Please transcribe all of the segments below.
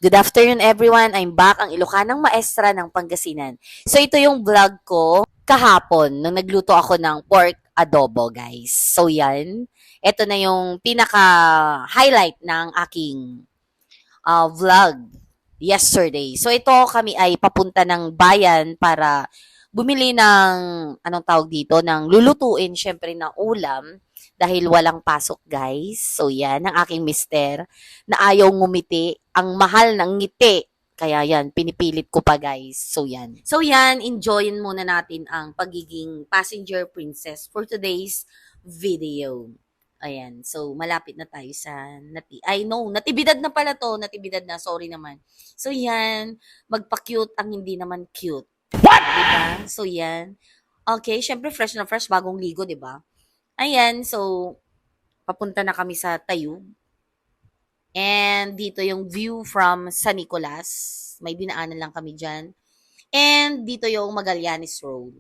Good afternoon everyone, I'm back, ang Ilocanang Maestra ng Pangasinan. So ito yung vlog ko kahapon nung nagluto ako ng pork adobo guys. So yan, ito na yung pinaka-highlight ng aking vlog yesterday. So ito kami ay papunta ng bayan para bumili ng, anong tawag dito, ng lulutuin syempre na ulam dahil walang pasok guys. So yan, ang aking mister na ayaw ngumiti, ang mahal ng ngiti. Kaya yan, pinipilit ko pa guys. So yan. So yan, enjoyin muna natin ang pagiging passenger princess for today's video. Ayan. So, malapit na tayo sa natibidad na pala to. Natibidad na. Sorry naman. So, yan. Magpa-cute ang hindi naman cute. What? Diba? So, yan. Okay. Syempre, fresh na fresh. Bagong ligo, diba? Ayan. So, papunta na kami sa Tayug. And dito yung view from San Nicolas. May dinaanan lang kami dyan. And dito yung Magallanes Road.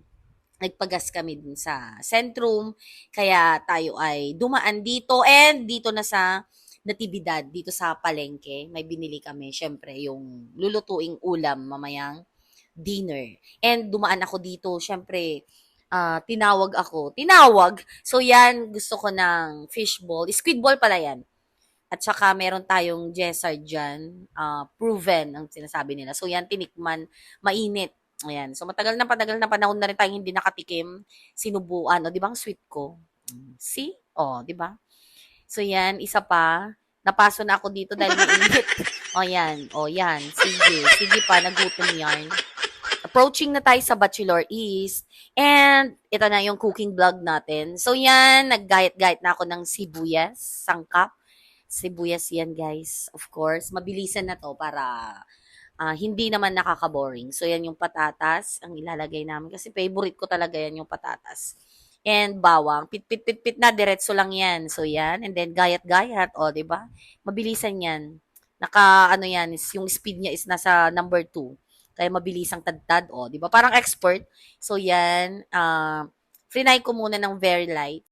Nagpagas kami dun sa Centrum, kaya tayo ay dumaan dito and dito na sa Natividad, dito sa palengke, may binili kami, syempre, yung lulutuing ulam mamayang dinner. And dumaan ako dito, syempre, tinawag, so yan, gusto ko ng fishball, squidball pala yan. At saka meron tayong Jessar dyan, proven ang sinasabi nila. So yan, tinikman, mainit. Ayan. So, matagal na panahon na rin tayong hindi nakatikim. Sinubuan. O, di ba ang sweet ko? See? O, di ba? So, yan. Isa pa. Napaso na ako dito dahil mainit. O, yan. O, yan. Sige. Sige pa. Nagutom yan. Approaching na tayo sa Bachelor East. And, ito na yung cooking vlog natin. So, yan. Naggayat-gayat na ako ng sibuyas. Sangkap. Sibuyas yan, guys. Of course. Mabilisan na to para hindi naman nakaka-boring. So, yan yung patatas ang ilalagay namin. Kasi favorite ko talaga yan yung patatas. And bawang. Pit na. Diretso lang yan. So, yan. And then, gayat-gayat. O, diba? Mabilisan yan. Yan, yung speed niya is nasa number 2. Kaya mabilisang tadtad. O, diba? Parang expert. So, yan. Frinay ko muna ng very light.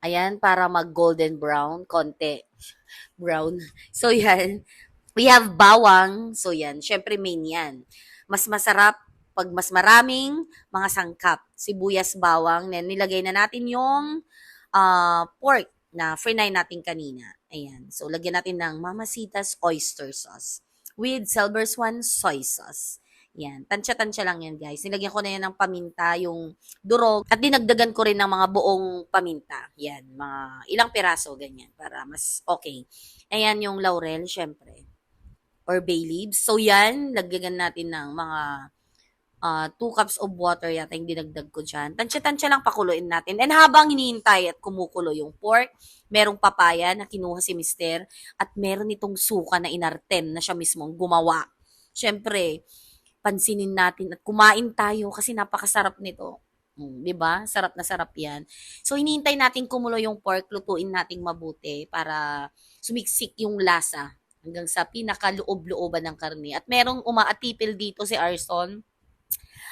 Ayan, para mag-golden brown. Konti. Brown. So, yan. We have bawang. So, yan. Syempre, main yan. Mas masarap pag mas maraming mga sangkap. Sibuyas, bawang. Then, nilagay na natin yung pork na frinay natin kanina. Ayan. So, lagyan natin ng Mamacita's oyster sauce with Silver Swan soy sauce. Yan. Tansya-tansya lang yan, guys. Nilagyan ko na yan ng paminta, yung durog. At dinagdagan ko rin ng mga buong paminta. Yan. Mga ilang piraso, ganyan. Para mas okay. Ayan yung laurel, syempre. Or bay leaves. So, yan. Lagyan natin ng mga 2 cups of water yata yung dinagdag ko dyan. Tansya-tansya lang pakuluin natin. And habang hinihintay at kumukulo yung pork, merong papaya na kinuha si Mister at meron itong suka na inartem na siya mismong gumawa. Siyempre, pansinin natin at kumain tayo kasi napakasarap nito. 'Di ba? Sarap na sarap 'yan. So hinihintay natin kumulo yung pork, lutuin nating mabuti para sumiksik yung lasa hanggang sa pinakaloob-looban ng karne. At merong umaatipil dito si Arson.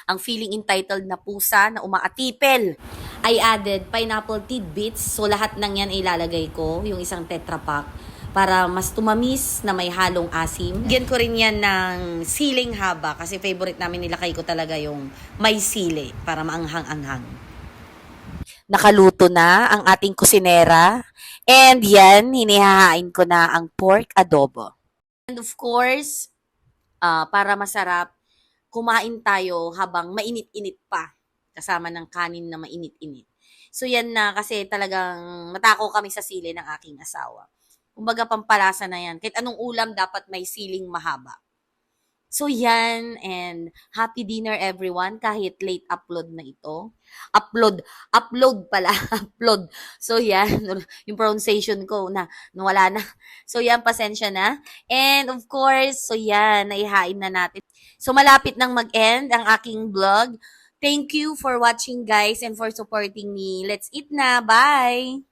Ang feeling entitled na pusa na umaatipil. I added pineapple tidbits. So lahat ng yan ilalagay ko, yung isang Tetra Pak, para mas tumamis na may halong asim. Bigyan ko rin yan ng siling haba kasi favorite namin nilakay ko talaga yung may sili para maanghang-anghang. Nakaluto na ang ating kusinera. And yan, hinihahain ko na ang pork adobo. And of course, para masarap, kumain tayo habang mainit-init pa. Kasama ng kanin na mainit-init. So yan na kasi talagang matako kami sa sili ng aking asawa. Kumbaga pampalasa na yan. Kahit anong ulam dapat may siling mahaba. So yan, and happy dinner everyone kahit late upload na ito. Upload pala, upload. So yan, yung pronunciation ko nawala na. So yan, pasensya na. And of course, so yan, naihain na natin. So malapit nang mag-end ang aking vlog. Thank you for watching guys and for supporting me. Let's eat na. Bye!